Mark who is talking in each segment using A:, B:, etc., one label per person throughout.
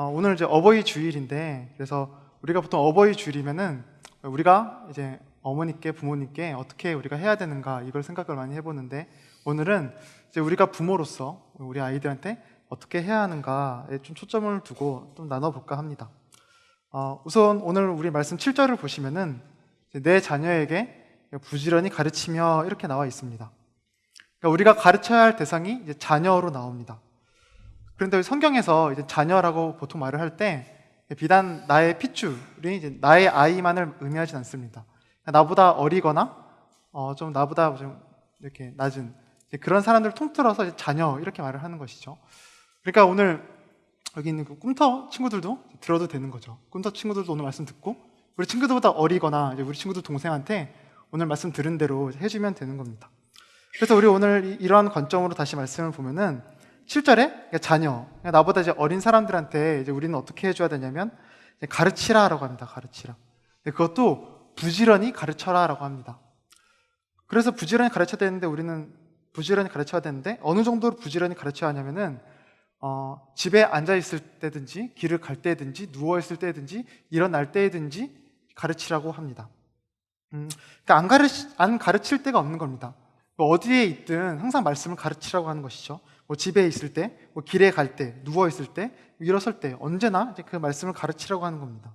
A: 오늘 이제 어버이 주일인데, 그래서 우리가 보통 어버이 주일이면은 우리가 이제 어머니께, 부모님께 어떻게 우리가 해야 되는가, 이걸 생각을 많이 해보는데, 오늘은 이제 우리가 부모로서 우리 아이들한테 어떻게 해야 하는가에 좀 초점을 두고 좀 나눠볼까 합니다. 우선 오늘 우리 말씀 7절을 보시면은 내 자녀에게 부지런히 가르치며 이렇게 나와 있습니다. 그러니까 우리가 가르쳐야 할 대상이 이제 자녀로 나옵니다. 그런데 성경에서 이제 자녀라고 보통 말을 할 때 비단 나의 핏줄이 이제 나의 아이만을 의미하진 않습니다. 나보다 어리거나 좀 나보다 좀 이렇게 낮은 그런 사람들을 통틀어서 이제 자녀 이렇게 말을 하는 것이죠. 그러니까 오늘 여기 있는 그 꿈터 친구들도 들어도 되는 거죠. 꿈터 친구들도 오늘 말씀 듣고 우리 친구들보다 어리거나 이제 우리 친구들 동생한테 오늘 말씀 들은 대로 해주면 되는 겁니다. 그래서 우리 오늘 이러한 관점으로 다시 말씀을 보면은 7절에 자녀, 나보다 이제 어린 사람들한테 이제 우리는 어떻게 해줘야 되냐면 가르치라라고 합니다. 가르치라. 그것도 부지런히 가르쳐라라고 합니다. 그래서 부지런히 가르쳐야 되는데 우리는 부지런히 가르쳐야 되는데 어느 정도로 부지런히 가르쳐야 하냐면은 집에 앉아 있을 때든지 길을 갈 때든지 누워 있을 때든지 일어날 때든지 가르치라고 합니다. 그러니까 안 가르칠 때가 없는 겁니다. 어디에 있든 항상 말씀을 가르치라고 하는 것이죠. 집에 있을 때, 길에 갈 때, 누워 있을 때, 일어설 때 언제나 이제 그 말씀을 가르치라고 하는 겁니다.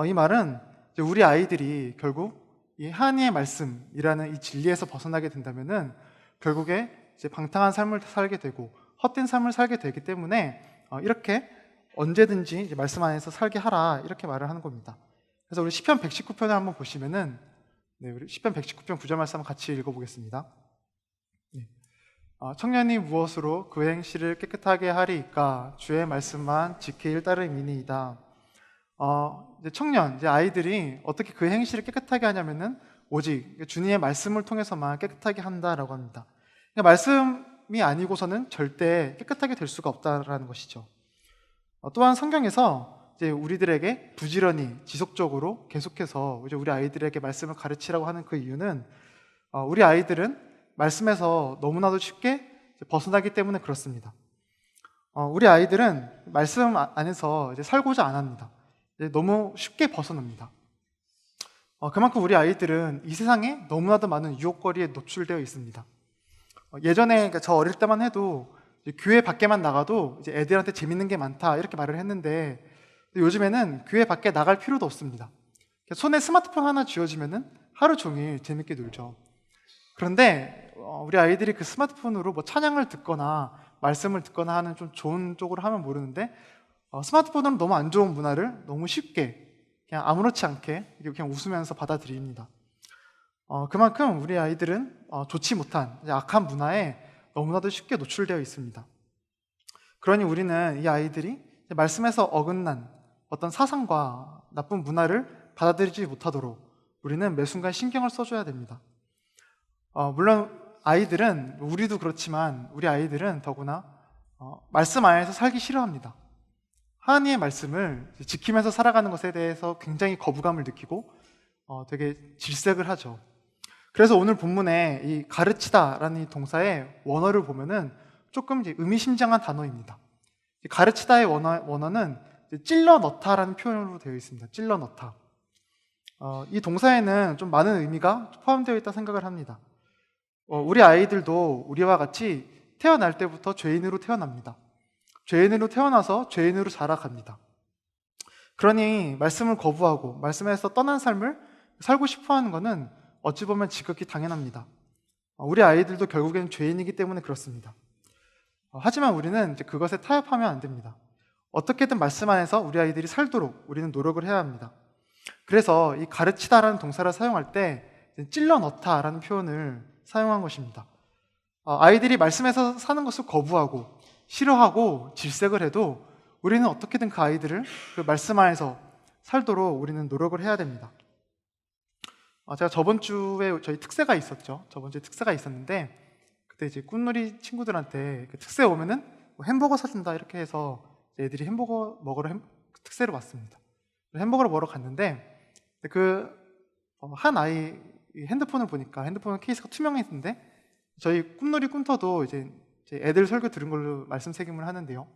A: 이 말은 이제 우리 아이들이 결국 이 하나님의 말씀이라는 이 진리에서 벗어나게 된다면은 결국에 이제 방탕한 삶을 살게 되고 헛된 삶을 살게 되기 때문에 이렇게 언제든지 이제 말씀 안에서 살게 하라 이렇게 말을 하는 겁니다. 그래서 우리 시편 119편을 한번 보시면은 우리 시편 119편 9절 말씀 한번 같이 읽어보겠습니다. 청년이 무엇으로 그 행실을 깨끗하게 하리이까 주의 말씀만 지킬 따름이니이다. 이제 청년, 이제 아이들이 어떻게 그 행실을 깨끗하게 하냐면은 오직 주님의 말씀을 통해서만 깨끗하게 한다라고 합니다. 그러니까 말씀이 아니고서는 절대 깨끗하게 될 수가 없다라는 것이죠. 또한 성경에서 이제 우리들에게 부지런히 지속적으로 계속해서 이제 우리 아이들에게 말씀을 가르치라고 하는 그 이유는 우리 아이들은 말씀에서 너무나도 쉽게 벗어나기 때문에 그렇습니다. 우리 아이들은 말씀 안에서 이제 살고자 안 합니다. 너무 쉽게 벗어납니다. 그만큼 우리 아이들은 이 세상에 너무나도 많은 유혹거리에 노출되어 있습니다. 예전에 그러니까 저 어릴 때만 해도 교회 밖에만 나가도 이제 애들한테 재밌는 게 많다 이렇게 말을 했는데 요즘에는 교회 밖에 나갈 필요도 없습니다. 손에 스마트폰 하나 쥐어주면은 하루 종일 재밌게 놀죠. 그런데 우리 아이들이 그 스마트폰으로 뭐 찬양을 듣거나 말씀을 듣거나 하는 좀 좋은 쪽으로 하면 모르는데 스마트폰으로 너무 안 좋은 문화를 너무 쉽게 그냥 아무렇지 않게 그냥 웃으면서 받아들입니다. 그만큼 우리 아이들은 좋지 못한 악한 문화에 너무나도 쉽게 노출되어 있습니다. 그러니 우리는 이 아이들이 말씀에서 어긋난 어떤 사상과 나쁜 문화를 받아들이지 못하도록 우리는 매 순간 신경을 써줘야 됩니다. 물론 아이들은 우리도 그렇지만 우리 아이들은 더구나 말씀 안에서 살기 싫어합니다. 하나님의 말씀을 지키면서 살아가는 것에 대해서 굉장히 거부감을 느끼고 되게 질색을 하죠. 그래서 오늘 본문에 이 가르치다라는 이 동사의 원어를 보면은 조금 이제 의미심장한 단어입니다. 가르치다의 원어는 찔러 넣다라는 표현으로 되어 있습니다. 찔러 넣다. 이 동사에는 좀 많은 의미가 포함되어 있다 생각을 합니다. 우리 아이들도 우리와 같이 태어날 때부터 죄인으로 태어납니다. 죄인으로 태어나서 죄인으로 자라갑니다. 그러니 말씀을 거부하고 말씀에서 떠난 삶을 살고 싶어하는 것은 어찌 보면 지극히 당연합니다. 우리 아이들도 결국에는 죄인이기 때문에 그렇습니다. 하지만 우리는 이제 그것에 타협하면 안 됩니다. 어떻게든 말씀 안에서 우리 아이들이 살도록 우리는 노력을 해야 합니다. 그래서 이 가르치다라는 동사를 사용할 때 찔러 넣다라는 표현을 사용한 것입니다. 아이들이 말씀에서 사는 것을 거부하고 싫어하고 질색을 해도 우리는 어떻게든 그 아이들을 그 말씀 안에서 살도록 우리는 노력을 해야 됩니다. 제가 저번 주에 저희 특세가 있었죠. 저번 주에 특세가 있었는데 그때 이제 꿈놀이 친구들한테 그 특세 오면은 뭐 햄버거 사준다 이렇게 해서 애들이 햄버거 먹으러 특세로 왔습니다. 햄버거를 먹으러 갔는데 그 한 아이 핸드폰을 보니까 핸드폰 케이스가 투명했는데 저희 꿈놀이 꿈터도 이제 애들 설교 들은 걸로 말씀 새김을 하는데요.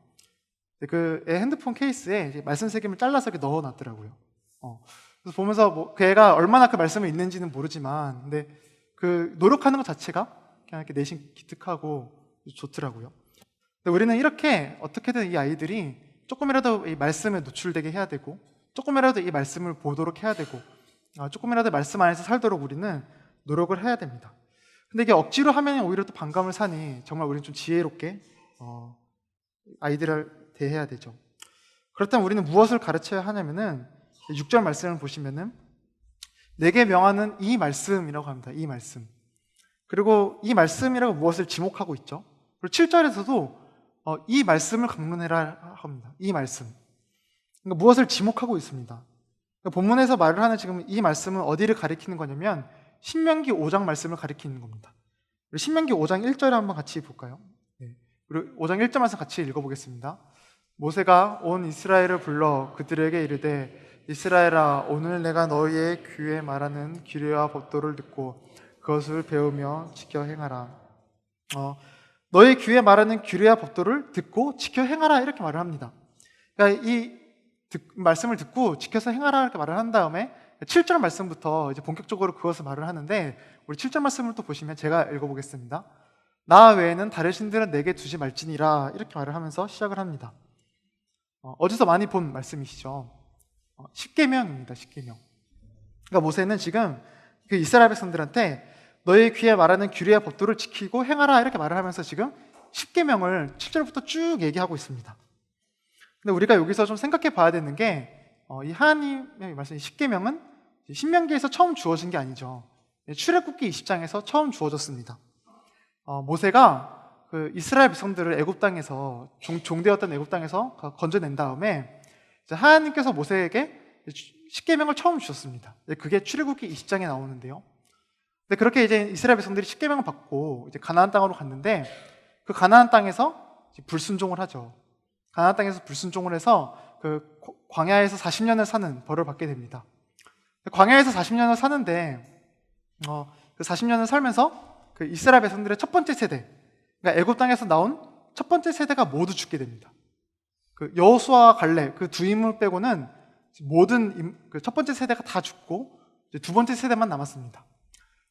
A: 애 핸드폰 케이스에 이제 말씀 새김을 잘라서 이렇게 넣어놨더라고요. 그래서 보면서 그 애가 얼마나 그 말씀을 읽는지는 모르지만, 근데 그 노력하는 것 자체가 그냥 이렇게 내심 기특하고 좋더라고요. 근데 우리는 이렇게 어떻게든 이 아이들이 조금이라도 이 말씀에 노출되게 해야 되고, 조금이라도 이 말씀을 보도록 해야 되고, 조금이라도 말씀 안에서 살도록 우리는 노력을 해야 됩니다. 근데 이게 억지로 하면 오히려 또 반감을 사니 정말 우리는 좀 지혜롭게 아이들을 대해야 되죠. 그렇다면 우리는 무엇을 가르쳐야 하냐면은 6절 말씀을 보시면은 내게 명하는 이 말씀이라고 합니다. 이 말씀. 그리고 이 말씀이라고 무엇을 지목하고 있죠. 그리고 7절에서도 이 말씀을 강론해라 합니다. 이 말씀. 그러니까 무엇을 지목하고 있습니다. 그러니까 본문에서 말을 하는 지금 이 말씀은 어디를 가리키는 거냐면 신명기 5장 말씀을 가리키는 겁니다. 신명기 5장 1절에 한번 같이 볼까요? 그리고 5장 1절 말씀 같이 읽어보겠습니다. 모세가 온 이스라엘을 불러 그들에게 이르되 이스라엘아 오늘 내가 너희의 귀에 말하는 규례와 법도를 듣고 그것을 배우며 지켜 행하라. 너희 귀에 말하는 규례와 법도를 듣고 지켜 행하라 이렇게 말을 합니다. 그러니까 이 말씀을 듣고 지켜서 행하라 이렇게 말을 한 다음에 7절 말씀부터 이제 본격적으로 그것을 말을 하는데 우리 7절 말씀을 또 보시면 제가 읽어보겠습니다. 나 외에는 다른 신들은 내게 두지 말지니라 이렇게 말을 하면서 시작을 합니다. 어디서 많이 본 말씀이시죠? 십계명입니다. 십계명. 그러니까 모세는 지금 그 이스라엘 백성들한테 너희 귀에 말하는 규례와 법도를 지키고 행하라 이렇게 말을 하면서 지금 십계명을 7절부터 쭉 얘기하고 있습니다. 근데 우리가 여기서 좀 생각해 봐야 되는 게 이 하나님의 말씀 십계명은 신명기에서 처음 주어진 게 아니죠. 출애굽기 20장에서 처음 주어졌습니다. 모세가 그 이스라엘 백성들을 애굽 땅에서 종되었던 애굽 땅에서 건져낸 다음에 이제 하나님께서 모세에게 십계명을 처음 주셨습니다. 그게 출애굽기 20장에 나오는데요. 근데 그렇게 이제 이스라엘 백성들이 십계명을 받고 이제 가나안 땅으로 갔는데 그 가나안 땅에서 불순종을 하죠. 가나안 땅에서 불순종을 해서 그 광야에서 40년을 사는 벌을 받게 됩니다. 광야에서 40년을 사는데 그 40년을 살면서 그 이스라엘 백성들의 첫 번째 세대, 그러니까 애굽 땅에서 나온 첫 번째 세대가 모두 죽게 됩니다. 그 여호수아와 갈렙 그 두 인물 빼고는 모든 그 첫 번째 세대가 다 죽고 이제 두 번째 세대만 남았습니다.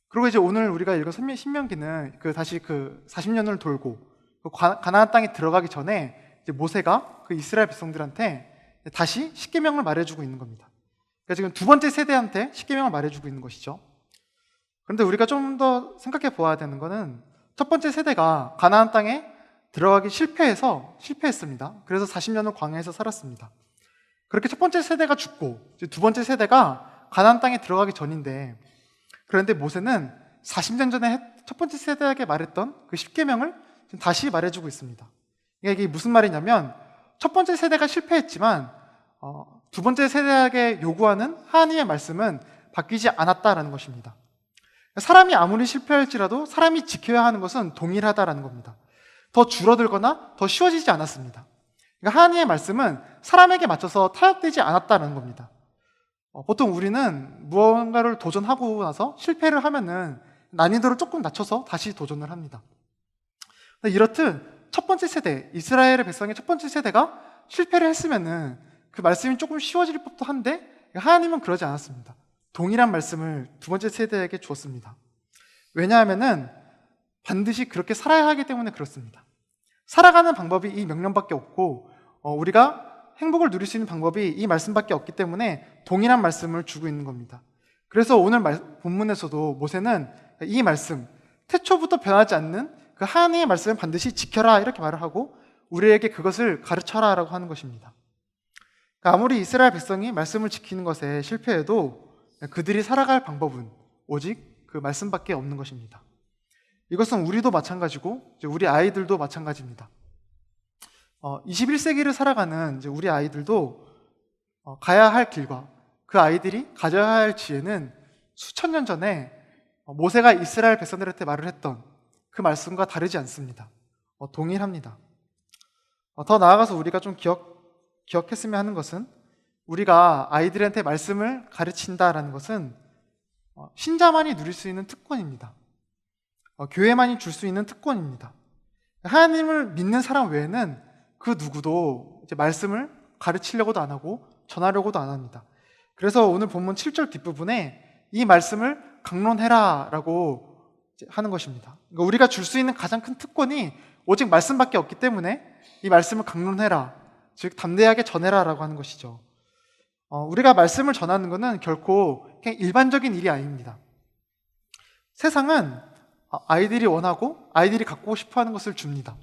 A: 그리고 이제 오늘 우리가 읽은 신명기는 그 다시 그 40년을 돌고 그 가나안 땅에 들어가기 전에 이제 모세가 그 이스라엘 백성들한테 다시 십계명을 말해주고 있는 겁니다. 그러니까 지금 두 번째 세대한테 십계명을 말해주고 있는 것이죠. 그런데 우리가 좀 더 생각해 보아야 되는 것은 첫 번째 세대가 가나안 땅에 들어가기 실패했습니다. 그래서 40년을 광야에서 살았습니다. 그렇게 첫 번째 세대가 죽고 이제 두 번째 세대가 가나안 땅에 들어가기 전인데 그런데 모세는 40년 전에 첫 번째 세대에게 말했던 그 십계명을 다시 말해주고 있습니다. 이게 무슨 말이냐면 첫 번째 세대가 실패했지만 두 번째 세대에게 요구하는 하나님의 말씀은 바뀌지 않았다라는 것입니다. 사람이 아무리 실패할지라도 사람이 지켜야 하는 것은 동일하다라는 겁니다. 더 줄어들거나 더 쉬워지지 않았습니다. 그러니까 하나님의 말씀은 사람에게 맞춰서 타협되지 않았다는 겁니다. 보통 우리는 무언가를 도전하고 나서 실패를 하면은 난이도를 조금 낮춰서 다시 도전을 합니다. 이렇듯 첫 번째 세대, 이스라엘의 백성의 첫 번째 세대가 실패를 했으면은 그 말씀이 조금 쉬워질 법도 한데 하나님은 그러지 않았습니다. 동일한 말씀을 두 번째 세대에게 주었습니다. 왜냐하면은 반드시 그렇게 살아야 하기 때문에 그렇습니다. 살아가는 방법이 이 명령밖에 없고 우리가 행복을 누릴 수 있는 방법이 이 말씀밖에 없기 때문에 동일한 말씀을 주고 있는 겁니다. 그래서 오늘 본문에서도 모세는 이 말씀, 태초부터 변하지 않는 그 하나님의 말씀을 반드시 지켜라 이렇게 말을 하고 우리에게 그것을 가르쳐라 라고 하는 것입니다. 그러니까 아무리 이스라엘 백성이 말씀을 지키는 것에 실패해도 그들이 살아갈 방법은 오직 그 말씀밖에 없는 것입니다. 이것은 우리도 마찬가지고 우리 아이들도 마찬가지입니다. 21세기를 살아가는 이제 우리 아이들도 가야 할 길과 그 아이들이 가져야 할 지혜는 수천 년 전에 모세가 이스라엘 백성들한테 말을 했던 그 말씀과 다르지 않습니다. 동일합니다. 더 나아가서 우리가 좀 기억했으면 하는 것은 우리가 아이들한테 말씀을 가르친다라는 것은 신자만이 누릴 수 있는 특권입니다. 교회만이 줄 수 있는 특권입니다. 하나님을 믿는 사람 외에는 그 누구도 이제 말씀을 가르치려고도 안 하고 전하려고도 안 합니다. 그래서 오늘 본문 7절 뒷부분에 이 말씀을 강론해라라고 하는 것입니다. 그러니까 우리가 줄 수 있는 가장 큰 특권이 오직 말씀밖에 없기 때문에 이 말씀을 강론해라, 즉 담대하게 전해라라고 하는 것이죠. 우리가 말씀을 전하는 것은 결코 그냥 일반적인 일이 아닙니다. 세상은 아이들이 원하고 아이들이 갖고 싶어하는 것을 줍니다.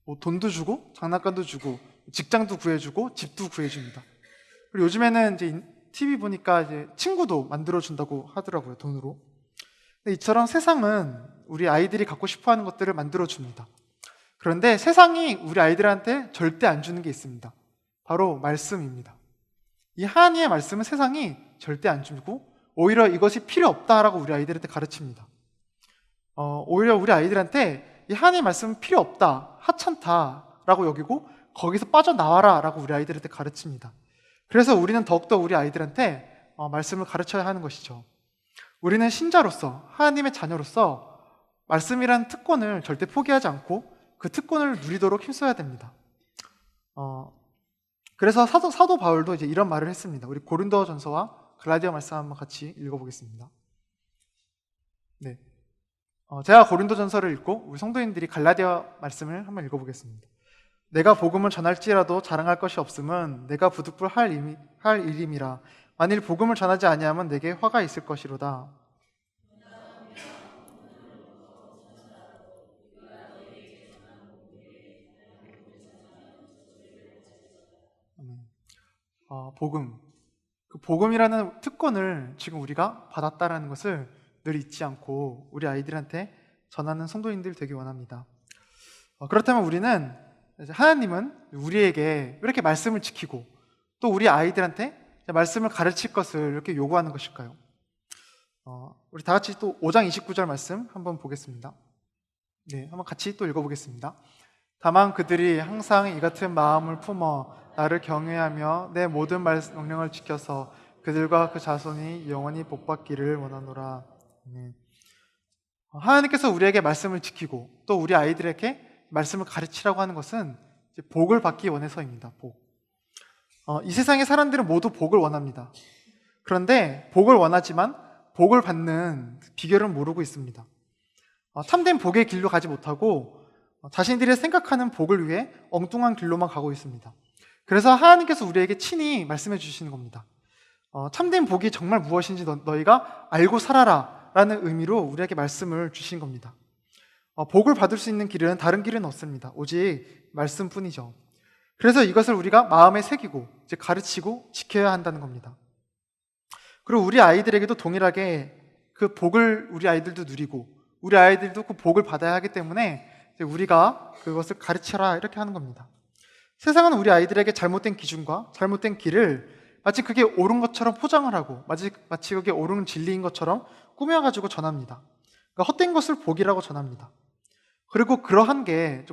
A: 뭐 돈도 주고 장난감도 주고 직장도 구해주고 집도 구해줍니다. 그리고 요즘에는 이제 TV 보니까 이제 친구도 만들어준다고 하더라고요, 돈으로. 근데 이처럼 세상은 우리 아이들이 갖고 싶어하는 것들을 만들어줍니다. 그런데 세상이 우리 아이들한테 절대 안 주는 게 있습니다. 바로 말씀입니다. 이 하나님의 말씀은 세상이 절대 안 주고 오히려 이것이 필요 없다라고 우리 아이들한테 가르칩니다. 오히려 우리 아이들한테 이 하나님의 말씀은 필요 없다, 하찮다라고 여기고 거기서 빠져나와라라고 우리 아이들한테 가르칩니다. 그래서 우리는 더욱더 우리 아이들한테 말씀을 가르쳐야 하는 것이죠. 우리는 신자로서, 하나님의 자녀로서 말씀이라는 특권을 절대 포기하지 않고 그 특권을 누리도록 힘써야 됩니다. 그래서 사도 바울도 이제 이런 말을 했습니다. 우리 고린도전서와 갈라디아 말씀 한번 같이 읽어보겠습니다. 네, 제가 고린도전서를 읽고 우리 성도님들이 갈라디아 말씀을 한번 읽어보겠습니다. 내가 복음을 전할지라도 자랑할 것이 없음은 내가 부득불 할 일임이라. 만일 복음을 전하지 아니하면 내게 화가 있을 것이로다. 복음. 그 복음이라는 특권을 지금 우리가 받았다라는 것을 늘 잊지 않고 우리 아이들한테 전하는 성도인들 되기 원합니다. 그렇다면 우리는, 하나님은 우리에게 왜 이렇게 말씀을 지키고 또 우리 아이들한테 말씀을 가르칠 것을 이렇게 요구하는 것일까요? 우리 다 같이 또 5장 29절 말씀 한번 보겠습니다. 네, 한번 같이 또 읽어보겠습니다. 다만 그들이 항상 이 같은 마음을 품어 나를 경외하며 내 모든 명령을 지켜서 그들과 그 자손이 영원히 복받기를 원하노라. 하나님께서 우리에게 말씀을 지키고 또 우리 아이들에게 말씀을 가르치라고 하는 것은 복을 받기 원해서입니다. 복. 이 세상의 사람들은 모두 복을 원합니다. 그런데 복을 원하지만 복을 받는 비결을 모르고 있습니다. 참된 복의 길로 가지 못하고 자신들이 생각하는 복을 위해 엉뚱한 길로만 가고 있습니다. 그래서 하나님께서 우리에게 친히 말씀해 주시는 겁니다. 참된 복이 정말 무엇인지 너희가 알고 살아라 라는 의미로 우리에게 말씀을 주신 겁니다. 복을 받을 수 있는 길은 다른 길은 없습니다. 오직 말씀뿐이죠. 그래서 이것을 우리가 마음에 새기고 이제 가르치고 지켜야 한다는 겁니다. 그리고 우리 아이들에게도 동일하게 그 복을 우리 아이들도 누리고 우리 아이들도 그 복을 받아야 하기 때문에 이제 우리가 그것을 가르쳐라 이렇게 하는 겁니다. 세상은 우리 아이들에게 잘못된 기준과 잘못된 길을 마치 그게 옳은 것처럼 포장을 하고 마치 그게 옳은 진리인 것처럼 꾸며가지고 전합니다. 그러니까 헛된 것을 복이라고 전합니다. 그리고 그러한 게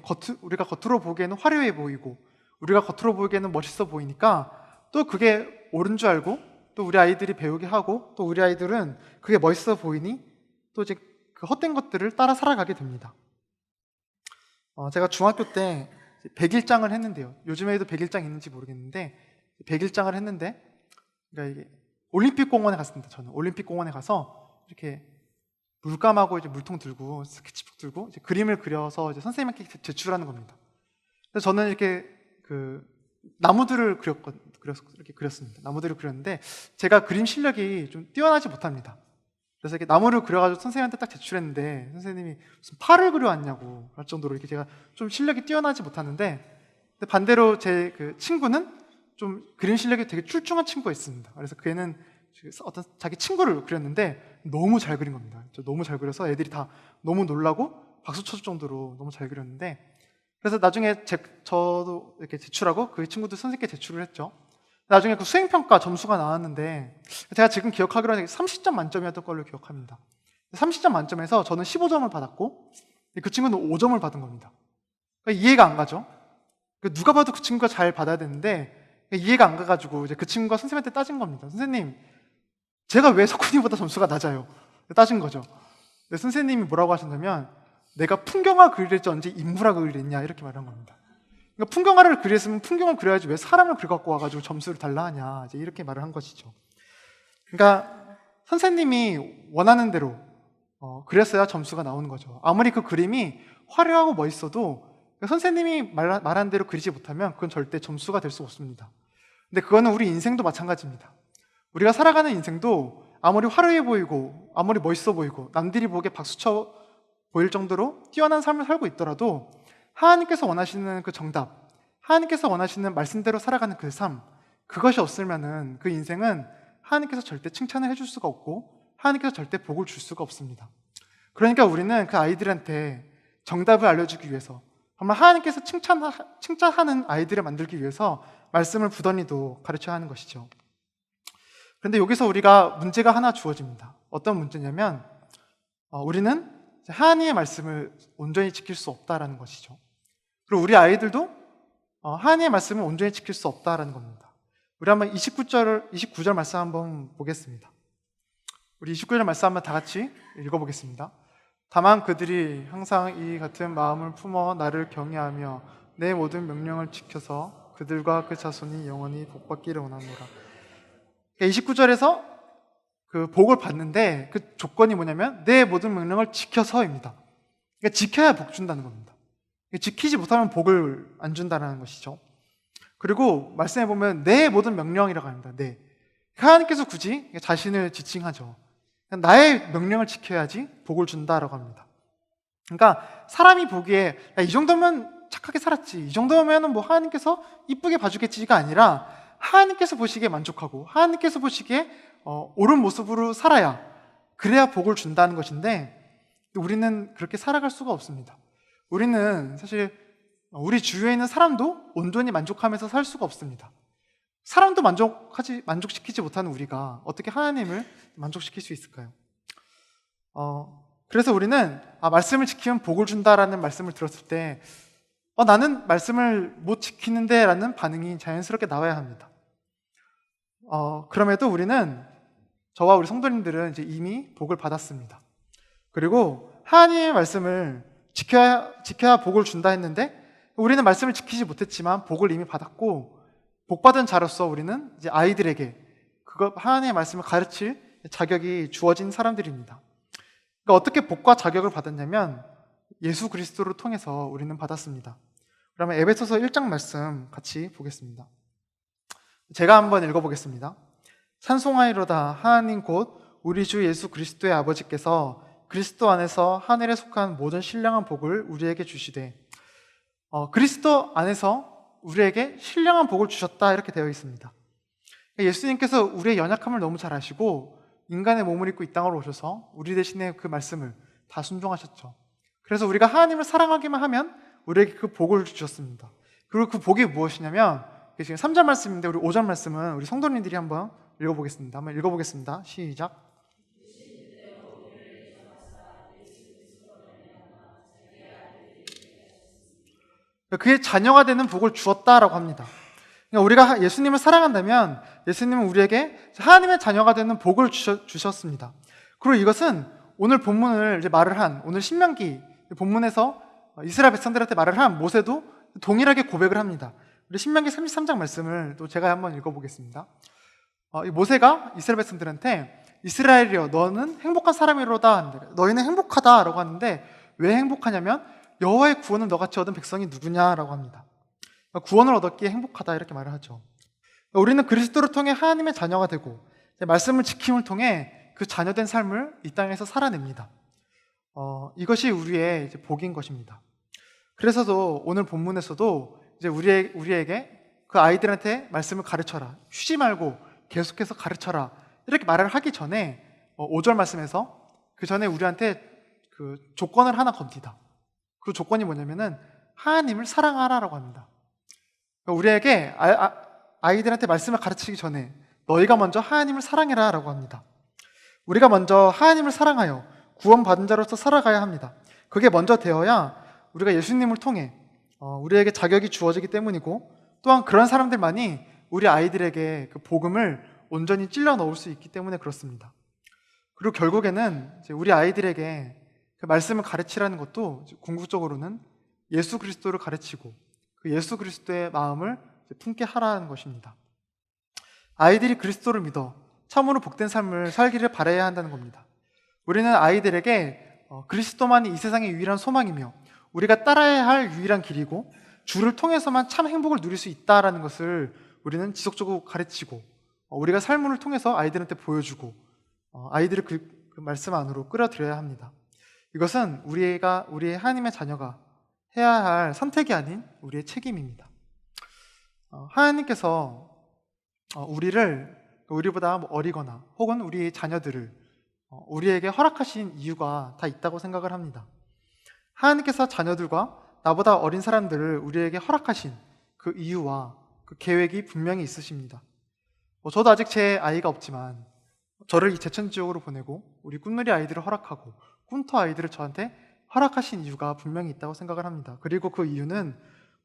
A: 우리가 겉으로 보기에는 화려해 보이고 우리가 겉으로 보기에는 멋있어 보이니까 또 그게 옳은 줄 알고 또 우리 아이들이 배우게 하고 또 우리 아이들은 그게 멋있어 보이니 또 이제 그 헛된 것들을 따라 살아가게 됩니다. 제가 중학교 때 100일장을 했는데요. 요즘에도 100일장 있는지 모르겠는데 100일장을 했는데 그러니까 이게 올림픽 공원에 갔습니다. 저는 올림픽 공원에 가서 이렇게 물감하고 이제 물통 들고 스케치북 들고 이제 그림을 그려서 이제 선생님께 제출하는 겁니다. 그래서 저는 이렇게 그 나무들을 이렇게 그렸습니다. 나무들을 그렸는데 제가 그림 실력이 좀 뛰어나지 못합니다. 그래서 이렇게 나무를 그려가지고 선생님한테 딱 제출했는데 선생님이 무슨 팔을 그려왔냐고 할 정도로 이렇게 제가 좀 실력이 뛰어나지 못하는데 반대로 제 그 친구는 좀 그림 실력이 되게 출중한 친구가 있습니다. 그래서 그 애는 어떤 자기 친구를 그렸는데 너무 잘 그린 겁니다. 너무 잘 그려서 애들이 다 너무 놀라고 박수 쳐줄 정도로 너무 잘 그렸는데 그래서 나중에 저도 이렇게 제출하고 그 친구도 선생님께 제출을 했죠. 나중에 그 수행평가 점수가 나왔는데 제가 지금 기억하기로는 30점 만점이었던 걸로 기억합니다. 30점 만점에서 저는 15점을 받았고 그 친구는 5점을 받은 겁니다. 그러니까 이해가 안 가죠. 누가 봐도 그 친구가 잘 받아야 되는데 이해가 안 가가지고 이제 그 친구가 선생님한테 따진 겁니다. 선생님, 제가 왜 석훈이보다 점수가 낮아요? 따진 거죠. 근데 선생님이 뭐라고 하셨냐면 내가 풍경화 그리랬지 언제 인물화 그리랬냐 이렇게 말한 겁니다. 그러니까 풍경화를 그렸으면 풍경을 그려야지 왜 사람을 그려 갖고 와가지고 점수를 달라 하냐, 이제 이렇게 말을 한 것이죠. 그러니까 선생님이 원하는 대로 그렸어야 점수가 나오는 거죠. 아무리 그 그림이 화려하고 멋있어도 선생님이 말한 대로 그리지 못하면 그건 절대 점수가 될 수 없습니다. 근데 그거는 우리 인생도 마찬가지입니다. 우리가 살아가는 인생도 아무리 화려해 보이고 아무리 멋있어 보이고 남들이 보기에 박수쳐 보일 정도로 뛰어난 삶을 살고 있더라도 하나님께서 원하시는 그 정답, 하나님께서 원하시는 말씀대로 살아가는 그 삶, 그것이 없으면은 그 인생은 하나님께서 절대 칭찬을 해줄 수가 없고 하나님께서 절대 복을 줄 수가 없습니다. 그러니까 우리는 그 아이들한테 정답을 알려주기 위해서, 정말 하나님께서 칭찬하는 아이들을 만들기 위해서 말씀을 부더니도 가르쳐야 하는 것이죠. 그런데 여기서 우리가 문제가 하나 주어집니다. 어떤 문제냐면 우리는 하나님의 말씀을 온전히 지킬 수 없다라는 것이죠. 그리고 우리 아이들도 하나님의 말씀을 온전히 지킬 수 없다라는 겁니다. 우리 한번 29절 말씀 한번 보겠습니다. 우리 29절 말씀 한번 다 같이 읽어보겠습니다. 다만 그들이 항상 이 같은 마음을 품어 나를 경외하며 내 모든 명령을 지켜서 그들과 그 자손이 영원히 복받기를 원하노라. 29절에서 그 복을 받는데 그 조건이 뭐냐면 내 모든 명령을 지켜서입니다. 그러니까 지켜야 복 준다는 겁니다. 지키지 못하면 복을 안 준다는 것이죠. 그리고 말씀해 보면 내 모든 명령이라고 합니다. 네. 하나님께서 굳이 자신을 지칭하죠. 나의 명령을 지켜야지 복을 준다라고 합니다. 그러니까 사람이 보기에 야, 이 정도면 착하게 살았지, 이 정도면 뭐 하나님께서 이쁘게 봐주겠지가 아니라 하나님께서 보시기에 만족하고 하나님께서 보시기에 옳은 모습으로 살아야, 그래야 복을 준다는 것인데 우리는 그렇게 살아갈 수가 없습니다. 우리는 사실 우리 주위에 있는 사람도 온전히 만족하면서 살 수가 없습니다. 사람도 만족시키지 못하는 우리가 어떻게 하나님을 만족시킬 수 있을까요? 그래서 우리는 말씀을 지키면 복을 준다라는 말씀을 들었을 때 나는 말씀을 못 지키는데 라는 반응이 자연스럽게 나와야 합니다. 그럼에도 우리는, 저와 우리 성도님들은 이제 이미 복을 받았습니다. 그리고 하나님의 말씀을 지켜야 복을 준다 했는데 우리는 말씀을 지키지 못했지만 복을 이미 받았고, 복받은 자로서 우리는 이제 아이들에게 그거 하나님의 말씀을 가르칠 자격이 주어진 사람들입니다. 그러니까 어떻게 복과 자격을 받았냐면 예수 그리스도를 통해서 우리는 받았습니다. 그러면 에베소서 1장 말씀 같이 보겠습니다. 제가 한번 읽어보겠습니다. 찬송하이로다 하나님 곧 우리 주 예수 그리스도의 아버지께서 그리스도 안에서 하늘에 속한 모든 신령한 복을 우리에게 주시되, 그리스도 안에서 우리에게 신령한 복을 주셨다, 이렇게 되어 있습니다. 예수님께서 우리의 연약함을 너무 잘 아시고 인간의 몸을 입고 이 땅으로 오셔서 우리 대신에 그 말씀을 다 순종하셨죠. 그래서 우리가 하나님을 사랑하기만 하면 우리에게 그 복을 주셨습니다. 그리고 그 복이 무엇이냐면, 지금 3절 말씀인데 우리 5절 말씀은 우리 성도님들이 한번 읽어보겠습니다. 한번 읽어보겠습니다. 시작. 그의 자녀가 되는 복을 주었다라고 합니다. 그러니까 우리가 예수님을 사랑한다면 예수님은 우리에게 하나님의 자녀가 되는 복을 주셨습니다. 그리고 이것은 오늘 본문을 이제 오늘 신명기 본문에서 이스라엘 백성들한테 말을 한 모세도 동일하게 고백을 합니다. 우리 신명기 33장 말씀을 또 제가 한번 읽어보겠습니다. 이 모세가 이스라엘 백성들한테 이스라엘이여 너는 행복한 사람이로다 하는데, 너희는 행복하다라고 하는데 왜 행복하냐면 여호와의 구원을 너같이 얻은 백성이 누구냐라고 합니다. 구원을 얻었기에 행복하다, 이렇게 말을 하죠. 우리는 그리스도를 통해 하나님의 자녀가 되고 말씀을 지킴을 통해 그 자녀된 삶을 이 땅에서 살아냅니다. 이것이 우리의 이제 복인 것입니다. 그래서도 오늘 본문에서도 이제 우리에게 그 아이들한테 말씀을 가르쳐라, 쉬지 말고 계속해서 가르쳐라, 이렇게 말을 하기 전에 5절 말씀에서 그 전에 우리한테 그 조건을 하나 겁니다. 그 조건이 뭐냐면은 하나님을 사랑하라라고 합니다. 우리에게 아이들한테 말씀을 가르치기 전에 너희가 먼저 하나님을 사랑해라라고 합니다. 우리가 먼저 하나님을 사랑하여 구원받은 자로서 살아가야 합니다. 그게 먼저 되어야 우리가 예수님을 통해 우리에게 자격이 주어지기 때문이고, 또한 그런 사람들만이 우리 아이들에게 그 복음을 온전히 찔러 넣을 수 있기 때문에 그렇습니다. 그리고 결국에는 이제 우리 아이들에게 그 말씀을 가르치라는 것도 궁극적으로는 예수 그리스도를 가르치고 그 예수 그리스도의 마음을 품게 하라는 것입니다. 아이들이 그리스도를 믿어 참으로 복된 삶을 살기를 바라야 한다는 겁니다. 우리는 아이들에게 그리스도만이 이 세상의 유일한 소망이며 우리가 따라야 할 유일한 길이고 주를 통해서만 참 행복을 누릴 수 있다는 것을 우리는 지속적으로 가르치고 우리가 삶을 통해서 아이들한테 보여주고 아이들을 그 말씀 안으로 끌어들여야 합니다. 이것은 우리의 하나님의 자녀가 해야 할 선택이 아닌 우리의 책임입니다. 하나님께서 우리보다 어리거나 혹은 우리의 자녀들을 우리에게 허락하신 이유가 다 있다고 생각을 합니다. 하나님께서 자녀들과 나보다 어린 사람들을 우리에게 허락하신 그 이유와 그 계획이 분명히 있으십니다. 저도 아직 제 아이가 없지만 저를 이 제천지역으로 보내고 우리 꿈누리 아이들을 허락하고 꿈터 아이들을 저한테 허락하신 이유가 분명히 있다고 생각을 합니다. 그리고 그 이유는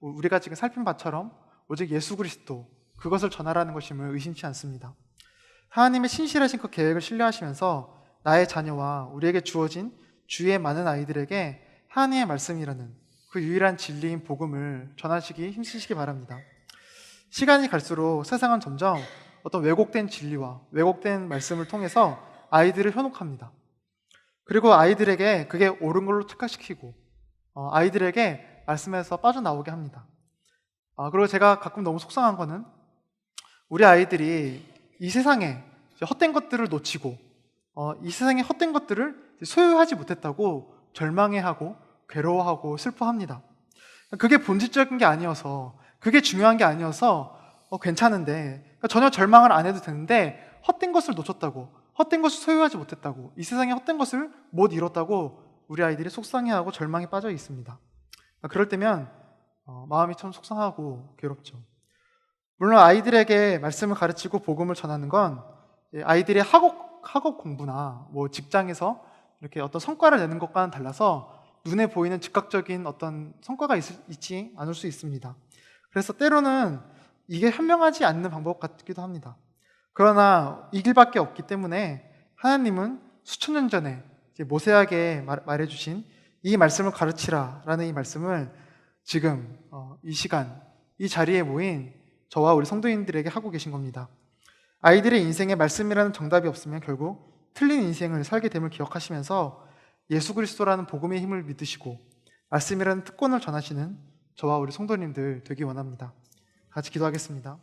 A: 우리가 지금 살핀 바처럼 오직 예수 그리스도 그것을 전하라는 것임을 의심치 않습니다. 하나님의 신실하신 그 계획을 신뢰하시면서 나의 자녀와 우리에게 주어진 주위의 많은 아이들에게 하나님의 말씀이라는 그 유일한 진리인 복음을 전하시기 힘쓰시기 바랍니다. 시간이 갈수록 세상은 점점 어떤 왜곡된 진리와 왜곡된 말씀을 통해서 아이들을 현혹합니다. 그리고 아이들에게 그게 옳은 걸로 착각시키고 아이들에게 말씀에서 빠져나오게 합니다. 그리고 제가 가끔 너무 속상한 거는 우리 아이들이 이 세상에 헛된 것들을 놓치고 이 세상의 헛된 것들을 소유하지 못했다고 절망해하고 괴로워하고 슬퍼합니다. 그게 본질적인 게 아니어서 그게 중요한 게 아니어서 괜찮은데 전혀 절망을 안 해도 되는데 헛된 것을 놓쳤다고 헛된 것을 소유하지 못했다고 이 세상의 헛된 것을 못 이뤘다고 우리 아이들이 속상해하고 절망에 빠져 있습니다. 그럴 때면 마음이 참 속상하고 괴롭죠. 물론 아이들에게 말씀을 가르치고 복음을 전하는 건 아이들의 학업 공부나 직장에서 이렇게 어떤 성과를 내는 것과는 달라서 눈에 보이는 즉각적인 어떤 성과가 있지 않을 수 있습니다. 그래서 때로는 이게 현명하지 않는 방법 같기도 합니다. 그러나 이 길밖에 없기 때문에 하나님은 수천 년 전에 모세에게 말해주신 이 말씀을 가르치라라는 이 말씀을 지금 이 시간 이 자리에 모인 저와 우리 성도인들에게 하고 계신 겁니다. 아이들의 인생에 말씀이라는 정답이 없으면 결국 틀린 인생을 살게 됨을 기억하시면서 예수 그리스도라는 복음의 힘을 믿으시고 말씀이라는 특권을 전하시는 저와 우리 성도님들 되기 원합니다. 같이 기도하겠습니다.